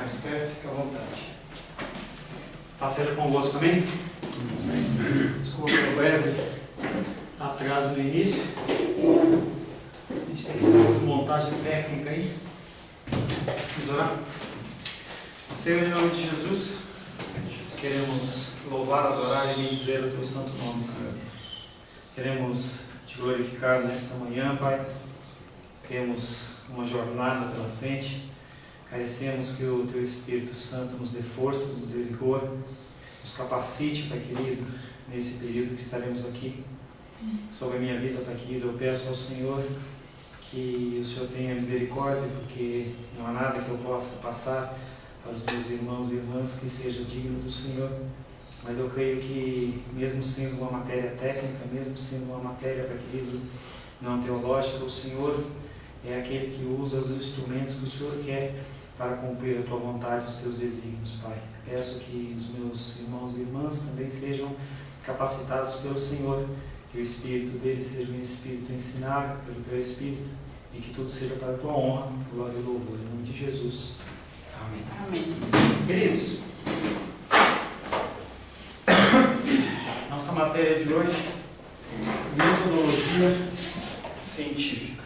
mais perto, fique à vontade. Paz seja convosco, amém? Desculpa pelo breve atraso no início. A gente tem que fazer uma desmontagem técnica aí. Vamos orar? Senhor, em nome de Jesus, queremos louvar, adorar e bendizer o teu santo nome, Senhor. Queremos te glorificar nesta manhã, Pai. Temos uma jornada pela frente. Carecemos que o teu Espírito Santo nos dê força, nos dê vigor, nos capacite, Pai querido, nesse período que estaremos aqui. Sobre a minha vida, Pai querido, eu peço ao Senhor que o Senhor tenha misericórdia, porque não há nada que eu possa passar para os meus irmãos e irmãs que seja digno do Senhor. Mas eu creio que, mesmo sendo uma matéria técnica, mesmo sendo uma matéria, Pai querido, não teológica, o Senhor é aquele que usa os instrumentos que o Senhor quer para cumprir a tua vontade e os teus desígnios, Pai. Peço que os meus irmãos e irmãs também sejam capacitados pelo Senhor, que o Espírito deles seja um Espírito ensinado pelo teu Espírito e que tudo seja para a tua honra, glória e louvor. Em nome de Jesus. Amém. Amém. Queridos, nossa matéria de hoje, metodologia científica.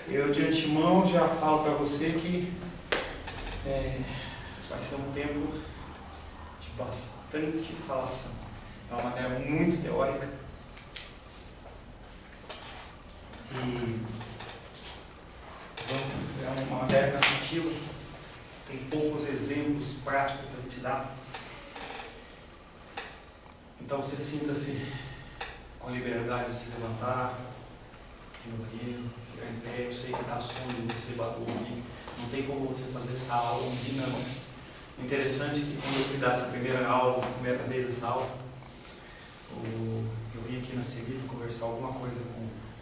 Eu de antemão já falo para você que vai ser um tempo de bastante falação. É uma matéria muito teórica e é uma matéria cansativa. Tem poucos exemplos práticos para a gente dar. Então você sinta-se com a liberdade de se levantar, ir no banheiro, ficar em pé. Eu sei que dá sono de você ouvir. Não tem como você fazer essa aula dinâmica. O interessante é que quando eu fui dar essa primeira aula, a primeira vez dessa aula, eu vim aqui na seguida conversar alguma coisa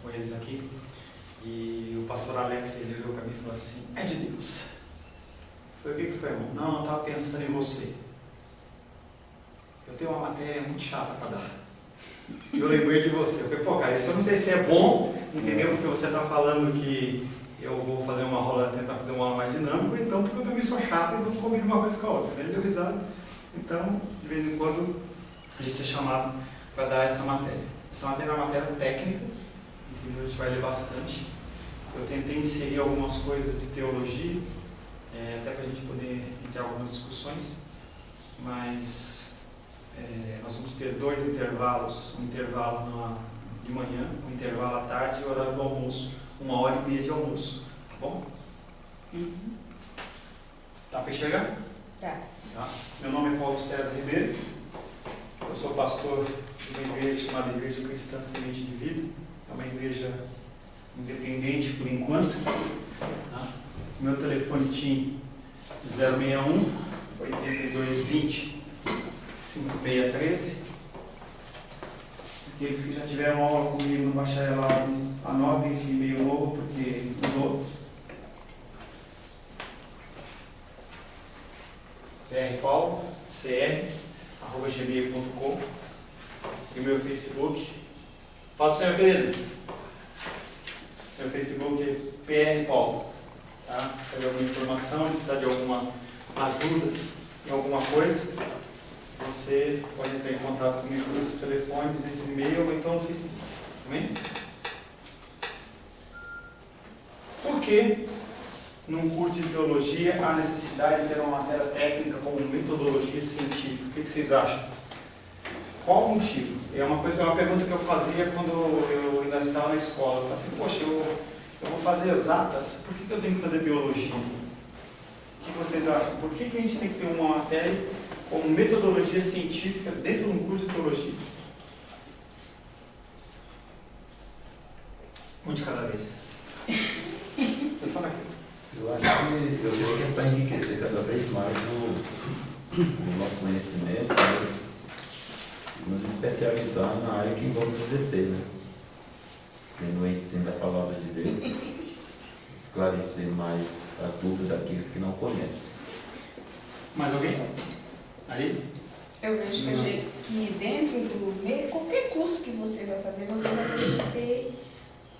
com eles aqui, e o pastor Alex, ele olhou para mim e falou assim: é de Deus. Eu falei: o que foi, irmão? Não, eu estava pensando em você. Eu tenho uma matéria muito chata para dar. Eu lembrei de você. Eu falei: pô, cara, isso eu não sei se é bom, entendeu? Porque você está falando que eu vou fazer uma rola, tentar fazer uma aula mais dinâmica, ou então porque eu também sou chato e não combino uma coisa com a outra. Ele deu risada. Então, de vez em quando, a gente é chamado para dar essa matéria. Essa matéria é uma matéria técnica, entendeu? A gente vai ler bastante. Eu tentei inserir algumas coisas de teologia, até para a gente poder entrar em algumas discussões, mas nós vamos ter 2 intervalos, um intervalo de manhã, um intervalo à tarde e o horário do almoço, 1h30 de almoço, tá bom? Dá para enxergar? Tá. Meu nome é Paulo César Ribeiro, eu sou pastor de uma igreja chamada Igreja Cristã Semente de Vida, é uma igreja independente por enquanto. Meu telefone TIM 061 8220 5613. Aqueles que já tiveram aula comigo no bacharelado, anotem esse e-mail novo porque mudou. prpaulocr@gmail.com. E meu Facebook. Faça o seu, querido. Meu Facebook é PR Paulo. Tá? Se precisar de alguma informação, se precisar de alguma ajuda em alguma coisa, você pode entrar em contato comigo nesses telefones, nesse e-mail ou então no Facebook. Amém? Por que num curso de teologia há necessidade de ter uma matéria técnica como metodologia científica? O que vocês acham? Qual o motivo? É uma pergunta que eu fazia quando eu ainda estava na escola. Eu falei assim: poxa, eu vou fazer exatas, por que eu tenho que fazer biologia? O que vocês acham? Por que a gente tem que ter uma matéria como metodologia científica dentro de um curso de teologia? Um de cada vez. Você fala aqui. Eu acho que eu vou tentar enriquecer cada vez mais o nosso conhecimento, né? Nos especializar na área que vamos exercer, né? No ensino da palavra de Deus, esclarecer mais as dúvidas daqueles que não conhecem. Mais alguém? Aí? Eu vejo que dentro do qualquer curso que você vai fazer, você vai ter que ter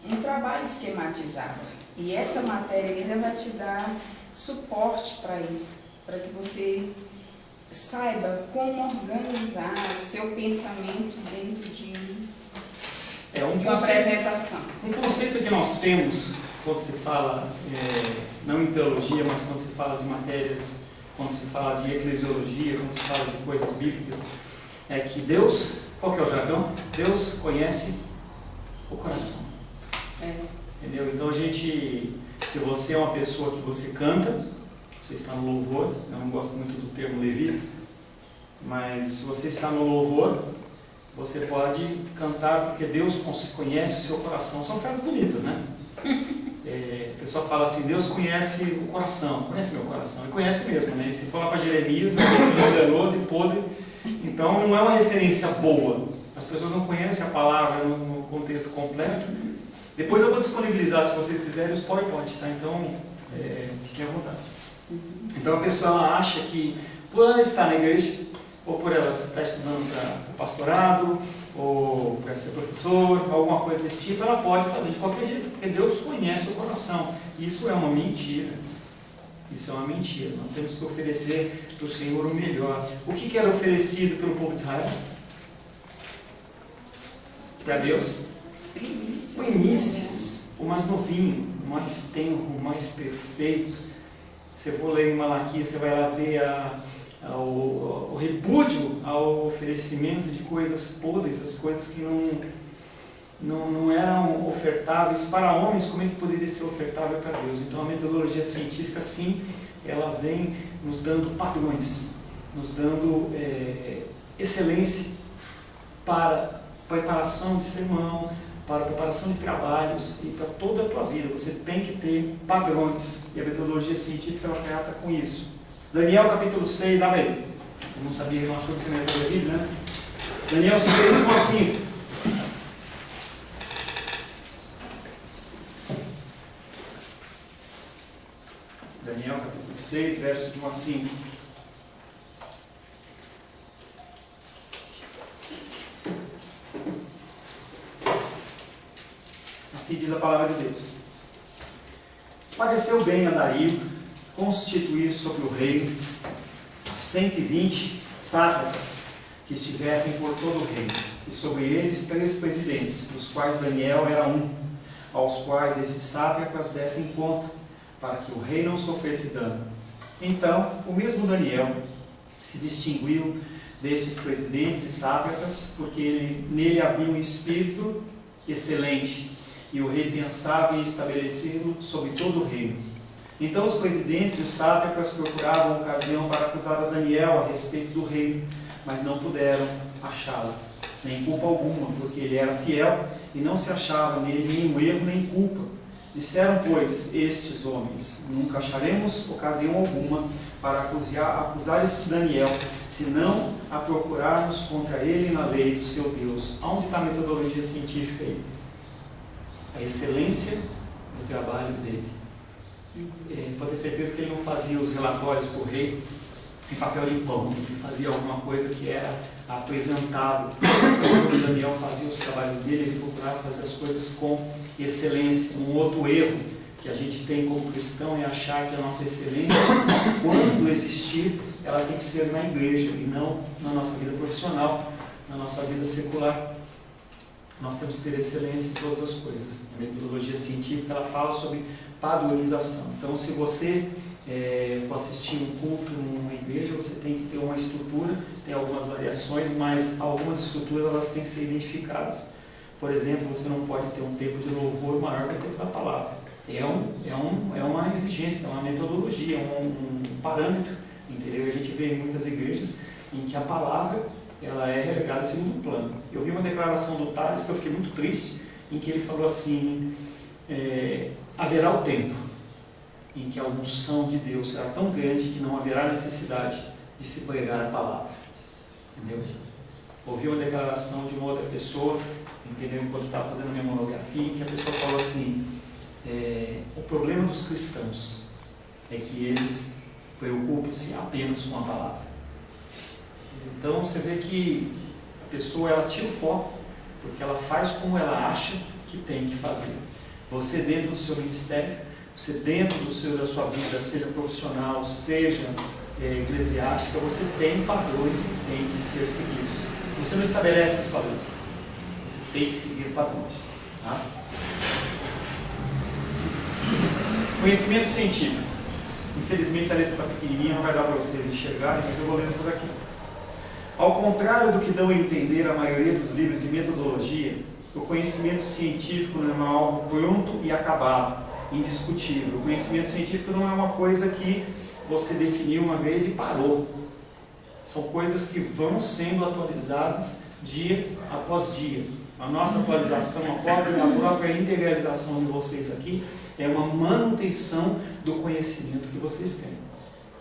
um trabalho esquematizado. E essa matéria ainda vai te dar suporte para isso. para que você saiba como organizar o seu pensamento dentro de uma apresentação. Um conceito que nós temos quando se fala, não em teologia, mas quando se fala de matérias, quando se fala de eclesiologia, quando se fala de coisas bíblicas, é que Deus, qual que é o jargão? Deus conhece o coração. Entendeu? Então se você é uma pessoa que você canta, você está no louvor, eu não gosto muito do termo levita, mas se você está no louvor, você pode cantar porque Deus conhece o seu coração. São frases bonitas, né? A pessoa fala assim, Deus conhece o coração, conhece meu coração, Ele conhece mesmo, né? E se for lá para Jeremias, é enganoso e podre, então não é uma referência boa. As pessoas não conhecem a palavra no contexto completo. Depois eu vou disponibilizar, se vocês quiserem, os PowerPoint, tá? Então, fiquem à vontade. Então a pessoa ela acha que, por ela estar na igreja, ou por ela estar estudando para o pastorado, ou para ser professor, alguma coisa desse tipo, ela pode fazer de qualquer jeito, porque Deus conhece o coração. Isso é uma mentira. Isso é uma mentira. Nós temos que oferecer para o Senhor o melhor. O que era oferecido pelo povo de Israel? Para Deus? Primícias. O mais novinho, o mais tenro, o mais perfeito. Se for ler em Malaquias, você vai lá ver o repúdio ao oferecimento de coisas podres, as coisas que não eram ofertáveis para homens, como é que poderia ser ofertável para Deus? Então a metodologia científica, sim, ela vem nos dando padrões, nos dando excelência para preparação de sermão, para preparação de trabalhos e para toda a tua vida. Você tem que ter padrões, e a metodologia científica ela trata com isso. Daniel capítulo 6, abre aí. Eu não sabia, não achou que você não ia ter a Bíblia, né? Daniel 6, 1 a 5. Daniel capítulo 6, versos de 1 a 5. Assim diz a palavra de Deus. Pareceu bem a Dario constituir sobre o reino 120 sátrapas que estivessem por todo o reino, e sobre eles 3 presidentes, dos quais Daniel era um, aos quais esses sátrapas dessem conta, para que o rei não sofresse dano. Então, o mesmo Daniel se distinguiu desses presidentes e sátrapas, porque nele havia um espírito excelente, e o rei pensava em estabelecê-lo sobre todo o reino. Então os presidentes e os sátrapas procuravam ocasião para acusar a Daniel a respeito do reino, mas não puderam achá-la, nem culpa alguma, porque ele era fiel e não se achava nele nenhum erro nem culpa. Disseram, pois, estes homens: nunca acharemos ocasião alguma para acusar este Daniel, se não a procurarmos contra ele na lei do seu Deus. Onde está a metodologia científica aí? A excelência do trabalho dele. Pode ter certeza que ele não fazia os relatórios para o rei em papel de pão, ele fazia alguma coisa que era apresentável. Quando Daniel fazia os trabalhos dele, ele procurava fazer as coisas com excelência. Um outro erro que a gente tem como cristão é achar que a nossa excelência, quando existir, ela tem que ser na igreja e não na nossa vida profissional, na nossa vida secular. Nós temos que ter excelência em todas as coisas. A metodologia científica ela fala sobre padronização. Então, se você for assistir um culto numa igreja, você tem que ter uma estrutura, tem algumas variações, mas algumas estruturas elas têm que ser identificadas. Por exemplo, você não pode ter um tempo de louvor maior que o tempo da palavra. É uma exigência, é uma metodologia, um parâmetro, entendeu? A gente vê em muitas igrejas em que a palavra ela é relegada a segundo plano. Eu vi uma declaração do Tales que eu fiquei muito triste, em que ele falou assim: haverá o tempo em que a unção de Deus será tão grande que não haverá necessidade de se pregar a palavra. Entendeu? Ouvi uma declaração de uma outra pessoa, entendeu? Enquanto estava fazendo a minha monografia, em que a pessoa falou assim: o problema dos cristãos é que eles preocupam-se apenas com a palavra. Então você vê que a pessoa ela tira o foco, porque ela faz como ela acha que tem que fazer. Você dentro do seu ministério, você dentro da sua vida, seja profissional, seja eclesiástica, você tem padrões que têm que ser seguidos. Você não estabelece esses padrões, você tem que seguir padrões. Tá? Conhecimento científico. Infelizmente a letra está pequenininha, não vai dar para vocês enxergarem, mas eu vou lendo por aqui. Ao contrário do que dão a entender a maioria dos livros de metodologia, o conhecimento científico não é algo pronto e acabado, indiscutível. O conhecimento científico não é uma coisa que você definiu uma vez e parou. São coisas que vão sendo atualizadas dia após dia. A nossa atualização, a própria integralização de vocês aqui, é uma manutenção do conhecimento que vocês têm.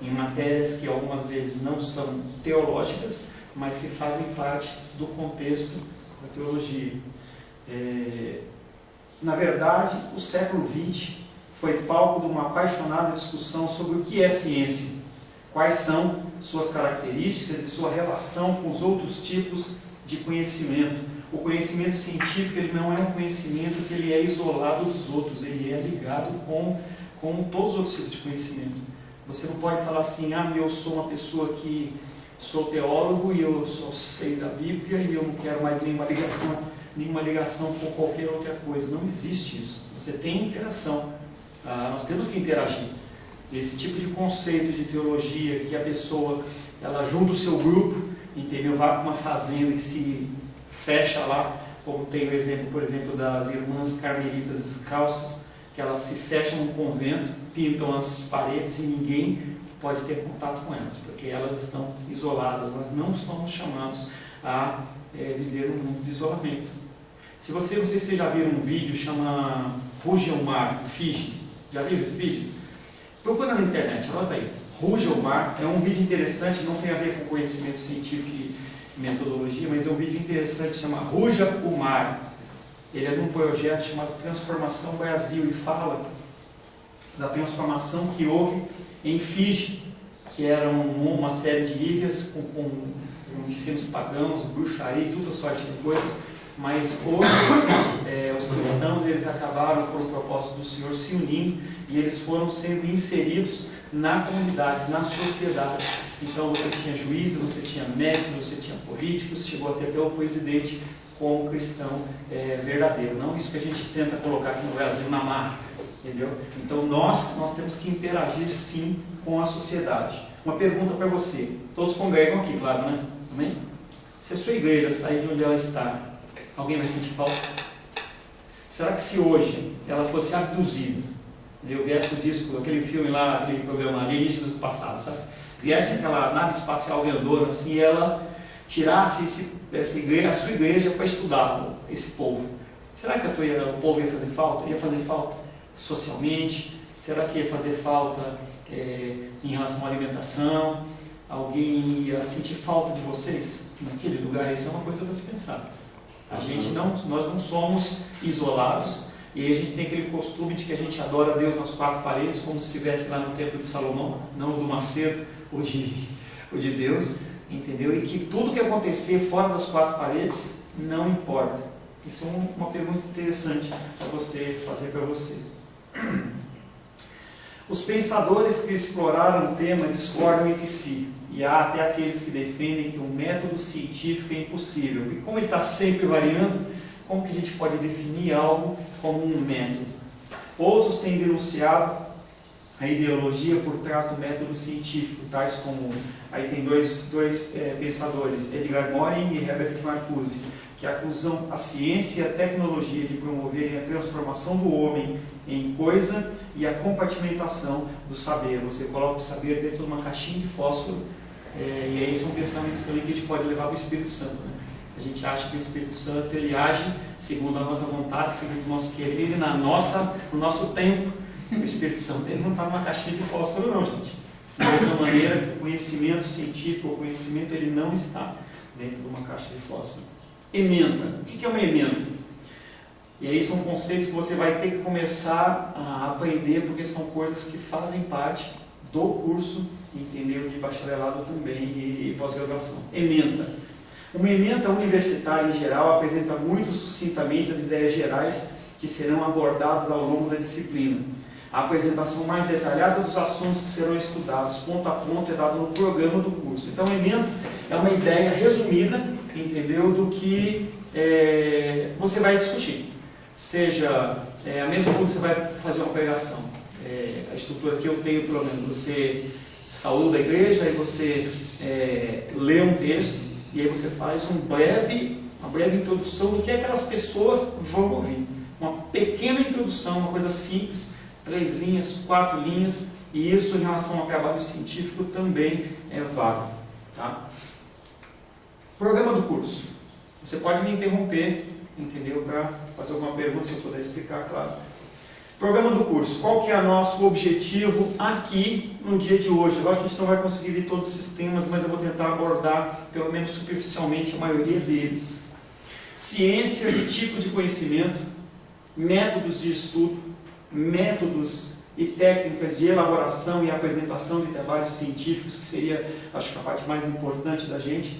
Em matérias que algumas vezes não são teológicas, mas que fazem parte do contexto da teologia. Na verdade, o século XX foi palco de uma apaixonada discussão sobre o que é ciência, quais são suas características e sua relação com os outros tipos de conhecimento. O conhecimento científico ele não é um conhecimento que ele é isolado dos outros, ele é ligado com todos os outros tipos de conhecimento. Você não pode falar assim, eu sou uma pessoa que sou teólogo e eu só sei da Bíblia e eu não quero mais nenhuma ligação com qualquer outra coisa. Não existe isso. Você tem interação. Nós temos que interagir. Esse tipo de conceito de teologia que a pessoa, ela junta o seu grupo, entendeu? Vai para uma fazenda e se fecha lá, como tem o exemplo, por exemplo, das irmãs carmelitas descalças, que elas se fecham num convento, pintam as paredes e ninguém pode ter contato com elas, porque elas estão isoladas. Nós não somos chamados a viver um mundo de isolamento. Se você, não sei se vocês já viram um vídeo, chama Ruge ao Mar, Fiji. Já viram esse vídeo? Procura na internet, anota aí. Ruge ao Mar, é um vídeo interessante, não tem a ver com conhecimento científico e metodologia, mas é um vídeo interessante, chama Ruja o Mar. Ele é de um projeto chamado Transformação Brasil e fala da transformação que houve em Fiji, que era uma série de ilhas com ensinos pagãos, bruxaria e toda sorte de coisas, mas hoje os cristãos eles acabaram, por um propósito do Senhor, se unindo e eles foram sendo inseridos na comunidade, na sociedade. Então você tinha juízes, você tinha médicos, você tinha políticos, chegou até o presidente como cristão verdadeiro. Não isso que a gente tenta colocar aqui no Brasil na marra, entendeu? Então nós temos que interagir sim com a sociedade. Uma pergunta para você, todos congregam aqui, claro, né? Amém? Se a sua igreja sair de onde ela está, alguém vai sentir falta? Será que se hoje ela fosse abduzida, eu viesse o disco, aquele filme lá, aquele programa Alienígenas do Passado, sabe? Viesse aquela nave espacial grandona assim, e ela tirasse a sua igreja para estudar esse povo. Será que o povo ia fazer falta? Ia fazer falta socialmente? Será que ia fazer falta em relação à alimentação? Alguém ia sentir falta de vocês naquele lugar? Isso é uma coisa para se pensar. Nós não somos isolados, e aí a gente tem aquele costume de que a gente adora Deus nas quatro paredes, como se estivesse lá no templo de Salomão, não o do Macedo, o de Deus, entendeu? E que tudo que acontecer fora das quatro paredes não importa. Isso é uma pergunta interessante para você fazer para você. Os pensadores que exploraram o tema discordam entre si, e há até aqueles que defendem que um método científico é impossível. E como ele está sempre variando, como que a gente pode definir algo como um método? Outros têm denunciado a ideologia por trás do método científico, tais como, aí tem dois pensadores, Edgar Morin e Herbert Marcuse, que acusam a ciência e a tecnologia de promoverem a transformação do homem em coisa e a compartimentação do saber. Você coloca o saber dentro de uma caixinha de fósforo, e aí esse é um pensamento também que a gente pode levar para o Espírito Santo, né? A gente acha que o Espírito Santo ele age segundo a nossa vontade, segundo o nosso querer, no nosso tempo. O Espírito Santo ele não está numa caixinha de fósforo não, gente. Da mesma maneira que o conhecimento científico, o conhecimento ele não está dentro de uma caixa de fósforo. Ementa. O que é uma ementa? E aí são conceitos que você vai ter que começar a aprender, porque são coisas que fazem parte do curso, entendeu? De bacharelado também e pós-graduação. Ementa. Uma ementa universitária em geral apresenta muito sucintamente as ideias gerais que serão abordadas ao longo da disciplina. A apresentação mais detalhada dos assuntos que serão estudados, ponto a ponto, é dado no programa do curso. Então, o emento é uma ideia resumida, entendeu, do que você vai discutir. Seja a mesma coisa que você vai fazer uma pregação. A estrutura que eu tenho, pelo menos, você saúda a igreja, aí você lê um texto, e aí você faz uma breve introdução do que aquelas pessoas vão ouvir. Uma pequena introdução, uma coisa simples, 3 linhas, 4 linhas, e isso em relação ao trabalho científico também é válido. Tá? Programa do curso. Você pode me interromper, entendeu? Para fazer alguma pergunta, se eu puder explicar, claro. Programa do curso. Qual que é o nosso objetivo aqui no dia de hoje? Agora a gente não vai conseguir ver todos esses temas, mas eu vou tentar abordar, pelo menos superficialmente, a maioria deles. Ciências e tipo de conhecimento, métodos de estudo, métodos e técnicas de elaboração e apresentação de trabalhos científicos, que seria, acho que a parte mais importante da gente,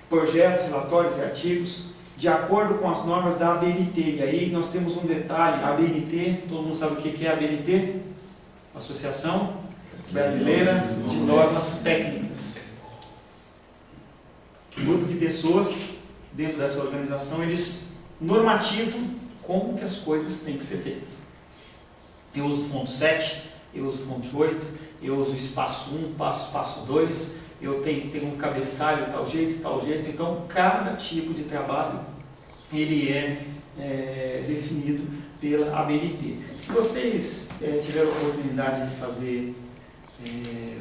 projetos, relatórios e artigos, de acordo com as normas da ABNT. E aí nós temos um detalhe, a ABNT, todo mundo sabe o que é a ABNT? Associação Brasileira de Normas Técnicas. Um grupo de pessoas dentro dessa organização, eles normatizam como que as coisas têm que ser feitas. Eu uso fonte 7, eu uso fonte 8, eu uso espaço 1, espaço 2, eu tenho que ter um cabeçalho tal jeito, então cada tipo de trabalho ele é definido pela ABNT. Se vocês tiveram a oportunidade de fazer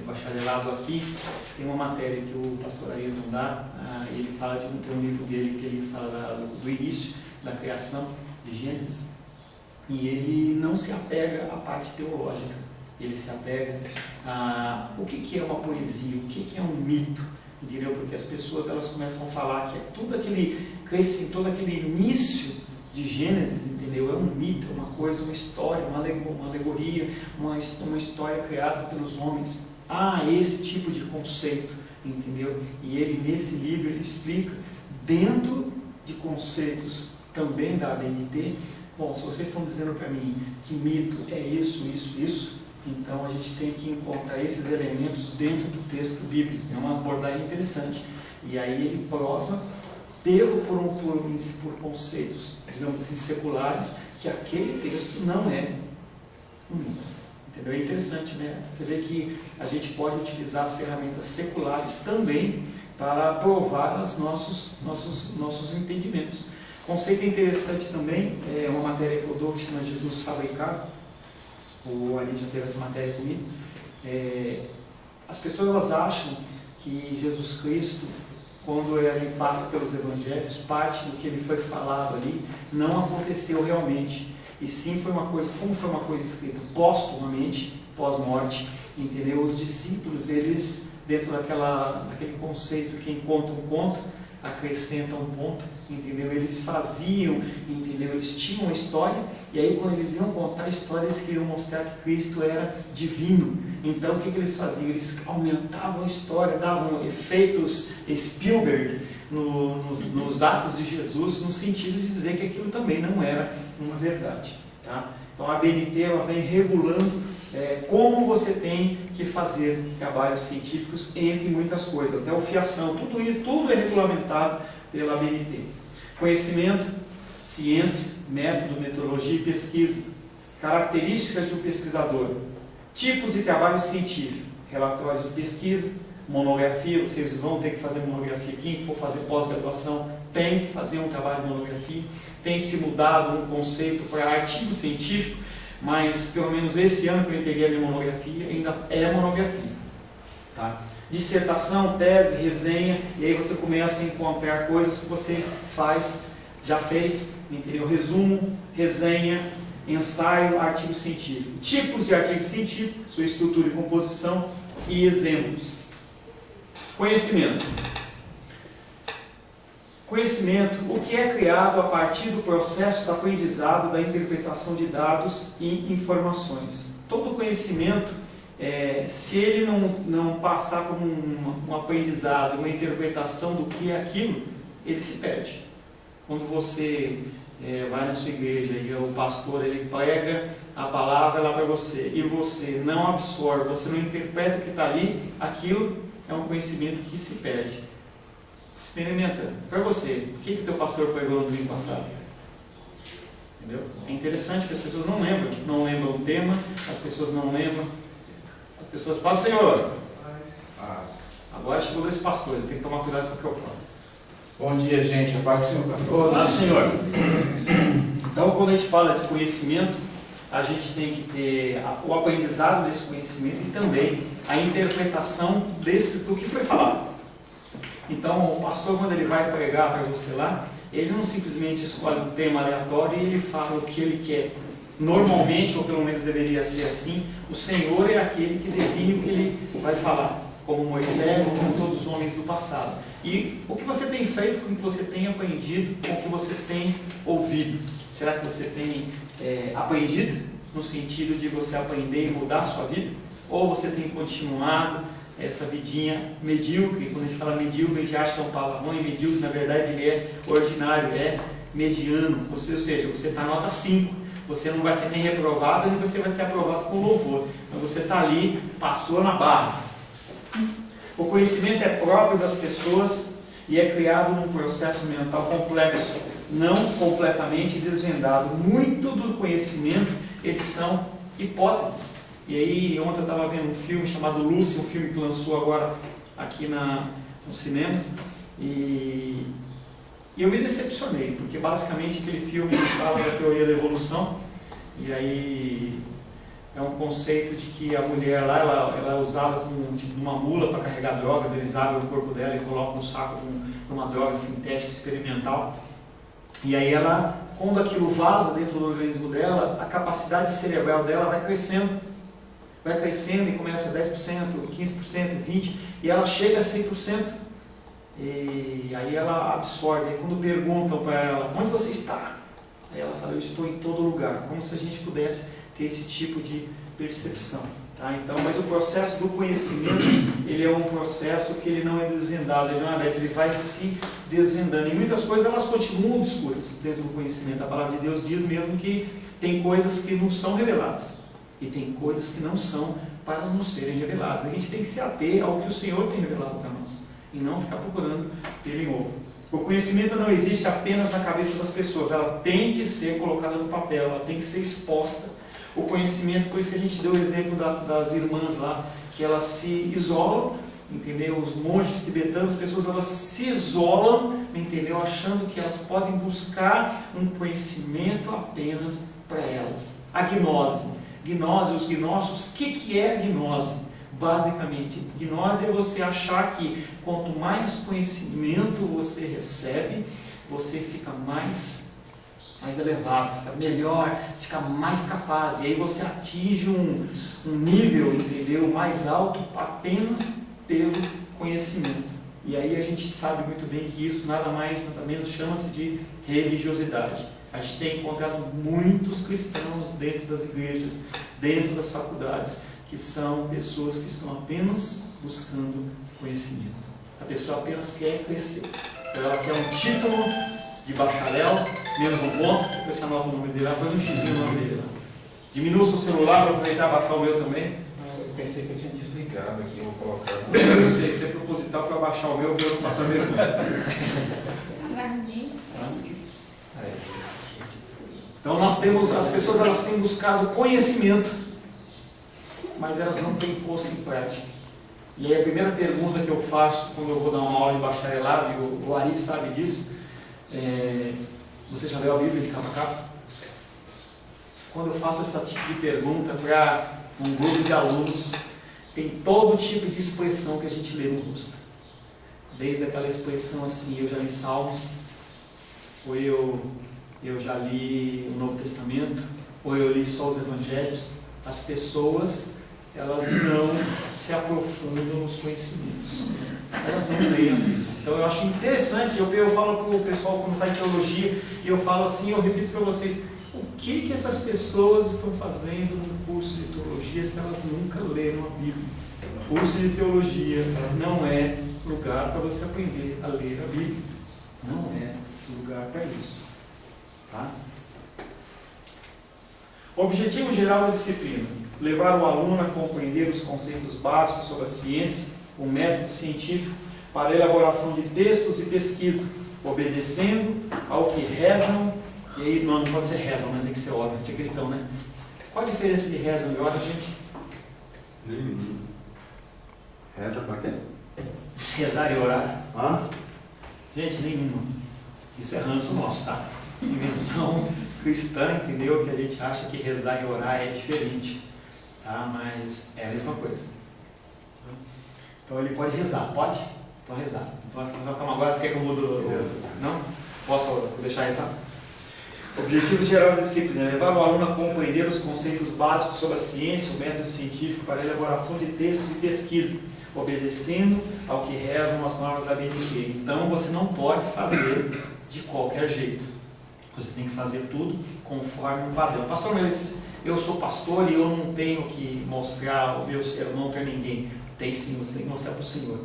bacharelado aqui, tem uma matéria que o pastor Ailton dá, ele fala tem um livro dele que ele fala do início da criação de Gênesis, e ele não se apega à parte teológica, ele se apega a o que é uma poesia, o que é um mito, entendeu? Porque as pessoas elas começam a falar que todo aquele início de Gênesis, entendeu? É um mito, é uma coisa, uma história, uma alegoria, uma história criada pelos homens. Esse tipo de conceito, entendeu? E ele nesse livro ele explica dentro de conceitos também da ABNT. Bom, se vocês estão dizendo para mim que mito é isso, então a gente tem que encontrar esses elementos dentro do texto bíblico. É uma abordagem interessante. E aí ele prova, por conceitos, digamos assim, seculares, que aquele texto não é um mito. Entendeu? É interessante, né? Você vê que a gente pode utilizar as ferramentas seculares também para provar os nossos entendimentos. Conceito interessante também, é uma matéria que eu dou que chama Jesus Fabricado. O Ali já teve essa matéria comigo. As pessoas elas acham que Jesus Cristo, quando ele passa pelos evangelhos, parte do que ele foi falado ali não aconteceu realmente, e sim foi uma coisa, como foi uma coisa escrita póstumamente, pós-morte, entendeu? Os discípulos, eles, dentro daquele conceito, quem conta um conto, acrescenta um ponto, entendeu? Eles faziam, entendeu? Eles tinham uma história, e aí quando eles iam contar a história, eles queriam mostrar que Cristo era divino. Então o que eles faziam? Eles aumentavam a história, davam efeitos Spielberg nos atos de Jesus, no sentido de dizer que aquilo também não era uma verdade. Tá? Então a ABNT ela vem regulando como você tem que fazer trabalhos científicos, entre muitas coisas, até o fiação, tudo é regulamentado pela ABNT. Conhecimento, ciência, método, metodologia e pesquisa, características de um pesquisador, tipos de trabalho científico, relatórios de pesquisa, monografia, vocês vão ter que fazer monografia, quem for fazer pós-graduação tem que fazer um trabalho de monografia, tem se mudado um conceito para artigo científico, mas pelo menos esse ano que eu entreguei a minha monografia, ainda é monografia. Tá? Dissertação, tese, resenha, e aí você começa a encontrar coisas que você já fez, entendeu? Resumo, resenha, ensaio, artigo científico. Tipos de artigo científico, sua estrutura e composição e exemplos. Conhecimento. Conhecimento, o que é criado a partir do processo do aprendizado, da interpretação de dados e informações. Todo conhecimento, se ele não passar por um aprendizado, uma interpretação do que é aquilo, ele se perde. Quando você vai na sua igreja e o pastor ele prega a palavra lá para você e você não absorve, você não interpreta o que está ali, aquilo é um conhecimento que se perde. Experimenta. Para você, o que teu pastor pregou no domingo passado? Entendeu? É interessante que as pessoas não lembram o tema, as pessoas não lembram. As pessoas falam, Senhor, agora chegou dois pastores, tem que tomar cuidado com o que eu falo. Bom dia, gente. A paz do Senhor para todos. Ah, Senhor. Então, quando a gente fala de conhecimento, a gente tem que ter o aprendizado desse conhecimento e também a interpretação do que foi falado. Então, o pastor, quando ele vai pregar para você lá, ele não simplesmente escolhe um tema aleatório e ele fala o que ele quer. Normalmente, ou pelo menos deveria ser assim, o Senhor é aquele que define o que ele vai falar, como Moisés e como todos os homens do passado. E o que você tem feito com o que você tem aprendido, com o que você tem ouvido? Será que você tem aprendido no sentido de você aprender e mudar a sua vida? Ou você tem continuado essa vidinha medíocre? Quando a gente fala medíocre, a gente acha que é um palavrão, e medíocre na verdade ele é ordinário, é mediano. Ou seja, você está nota 5, você não vai ser nem reprovado, nem você vai ser aprovado com louvor. Mas você está ali, passou na barra. O conhecimento é próprio das pessoas e é criado num processo mental complexo, não completamente desvendado. Muito do conhecimento, eles são hipóteses. E aí, ontem eu estava vendo um filme chamado Lucy, um filme que lançou agora aqui nos cinemas, e eu me decepcionei, porque basicamente aquele filme fala da teoria da evolução, e aí é um conceito de que a mulher lá, ela é usada como tipo uma mula para carregar drogas, eles abrem o corpo dela e colocam um saco com uma droga sintética experimental. E aí ela, quando aquilo vaza dentro do organismo dela, a capacidade cerebral dela vai crescendo e começa 10%, 15%, 20%, e ela chega a 100%. E aí ela absorve. E quando perguntam para ela, onde você está? Aí ela fala, eu estou em todo lugar, como se a gente pudesse ter esse tipo de percepção. Tá? Então, mas o processo do conhecimento, ele é um processo que ele não é desvendado, ele não é aberto, ele vai se desvendando. E muitas coisas elas continuam obscuras dentro do conhecimento. A palavra de Deus diz mesmo que tem coisas que não são reveladas e tem coisas que não são para não serem reveladas. A gente tem que se ater ao que o Senhor tem revelado para nós e não ficar procurando pelo em ovo. O conhecimento não existe apenas na cabeça das pessoas, ela tem que ser colocada no papel, ela tem que ser exposta. O conhecimento, por isso que a gente deu o exemplo das irmãs lá, que elas se isolam, entendeu? Os monges tibetanos, as pessoas elas se isolam, entendeu? Achando que elas podem buscar um conhecimento apenas para elas. A gnose. Os gnósticos, o que é gnose? Basicamente, gnose é você achar que quanto mais conhecimento você recebe, você fica mais elevado, fica melhor, fica mais capaz. E aí você atinge um nível, entendeu, mais alto apenas pelo conhecimento. E aí a gente sabe muito bem que isso nada mais, nada menos chama-se de religiosidade. A gente tem encontrado muitos cristãos dentro das igrejas, dentro das faculdades, que são pessoas que estão apenas buscando conhecimento. A pessoa apenas quer crescer. Ela quer um título de bacharel, menos um ponto, depois você anota o nome dele lá, põe um xizinho no nome dele lá. Diminua o seu celular para aproveitar e baixar o meu também. Eu pensei que eu tinha desligado aqui, vou colocar. Eu sei, se é proposital para baixar o meu, eu vou passar vergonha. Então nós temos, as pessoas elas têm buscado conhecimento, mas elas não têm posto em prática. E aí a primeira pergunta que eu faço quando eu vou dar uma aula de bacharelado, e o Ari sabe disso, você já leu a Bíblia de capa a capa? Quando eu faço esse tipo de pergunta para um grupo de alunos, tem todo tipo de expressão que a gente lê no rosto. Desde aquela expressão assim, eu já li Salmos, ou eu já li o Novo Testamento, ou eu li só os Evangelhos. As pessoas, elas não se aprofundam nos conhecimentos. Elas não leem a Bíblia. Então eu acho interessante, eu falo para o pessoal quando faz teologia, e eu falo assim, eu repito para vocês, o que essas pessoas estão fazendo no curso de teologia se elas nunca leram a Bíblia? O curso de teologia não é lugar para você aprender a ler a Bíblia. Não é lugar para isso. Tá? O objetivo geral da disciplina: levar o aluno a compreender os conceitos básicos sobre a ciência, o método científico, para a elaboração de textos e pesquisa, obedecendo ao que rezam, e aí não pode ser rezam, né? Tem que ser oram, tinha questão, né? Qual a diferença de rezam e ora, gente? Nenhum. Reza pra quê? Rezar e orar? Ah? Gente, nenhuma. Isso é ranço nosso, tá? Invenção cristã, entendeu? Que a gente acha que rezar e orar é diferente, tá? Mas é a mesma coisa. Então ele pode rezar, pode? Então rezar. Então vai ficar agora, você quer que eu mude? Não? Posso deixar rezar? O objetivo geral da disciplina é levar o aluno a compreender os conceitos básicos sobre a ciência, o método científico para a elaboração de textos e pesquisa, obedecendo ao que rezam as normas da BNT. Então você não pode fazer de qualquer jeito. Você tem que fazer tudo conforme um padrão. Pastor, mas eu sou pastor e eu não tenho que mostrar o meu sermão para ninguém. Tem sim, você tem que mostrar para o Senhor.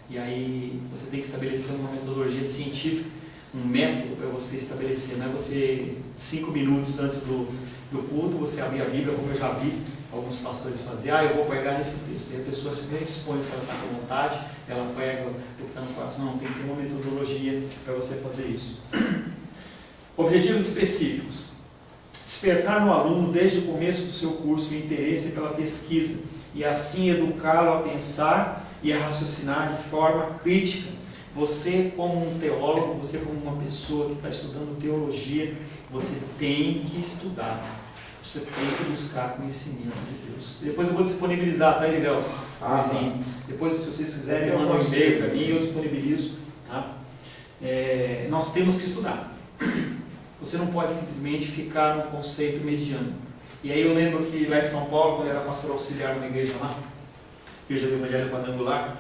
E aí você tem que estabelecer uma metodologia científica, um método para você estabelecer. Não é você 5 minutos antes do culto, você abrir a Bíblia, como eu já vi alguns pastores fazer, eu vou pregar nesse texto. E a pessoa simplesmente expõe o que ela está com vontade, ela prega o que está no coração. Não, tem que ter uma metodologia para você fazer isso. Objetivos específicos: despertar no aluno desde o começo do seu curso o interesse pela pesquisa e assim educá-lo a pensar e a raciocinar de forma crítica. Você, como um teólogo, você como uma pessoa que está estudando teologia, você tem que estudar, você tem que buscar conhecimento de Deus. Depois eu vou disponibilizar, tá, Elivel? Depois, se vocês quiserem, mandam um e-mail para mim, eu disponibilizo. Tá? Nós temos que estudar. Você não pode simplesmente ficar no conceito mediano. E aí eu lembro que lá em São Paulo, quando eu era pastor auxiliar numa igreja lá, igreja do Evangelho Quadrangular,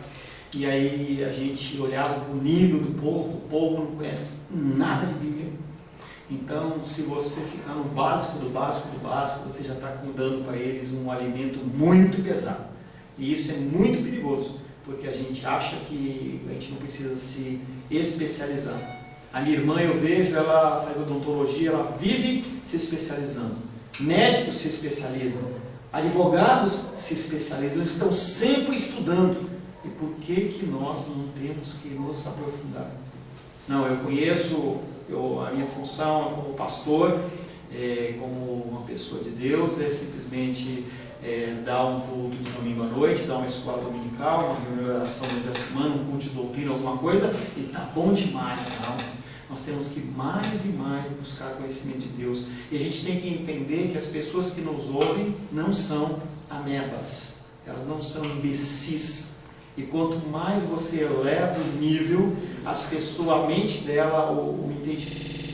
e aí a gente olhava o nível do povo, o povo não conhece nada de Bíblia. Então, se você ficar no básico do básico do básico, você já está dando para eles um alimento muito pesado. E isso é muito perigoso, porque a gente acha que a gente não precisa se especializar. A minha irmã, eu vejo, ela faz odontologia, ela vive se especializando. Médicos se especializam, advogados se especializam, eles estão sempre estudando. E por que nós não temos que nos aprofundar? Não, eu conheço, a minha função como pastor, como uma pessoa de Deus, é simplesmente dar um culto de domingo à noite, dar uma escola dominical, uma reunião de oração durante a semana, um culto de doutrina, alguma coisa, e tá bom demais, não. Nós temos que mais e mais buscar conhecimento de Deus. E a gente tem que entender que as pessoas que nos ouvem não são amebas, elas não são imbecis. E quanto mais você eleva o nível, a mente dela, o entendimento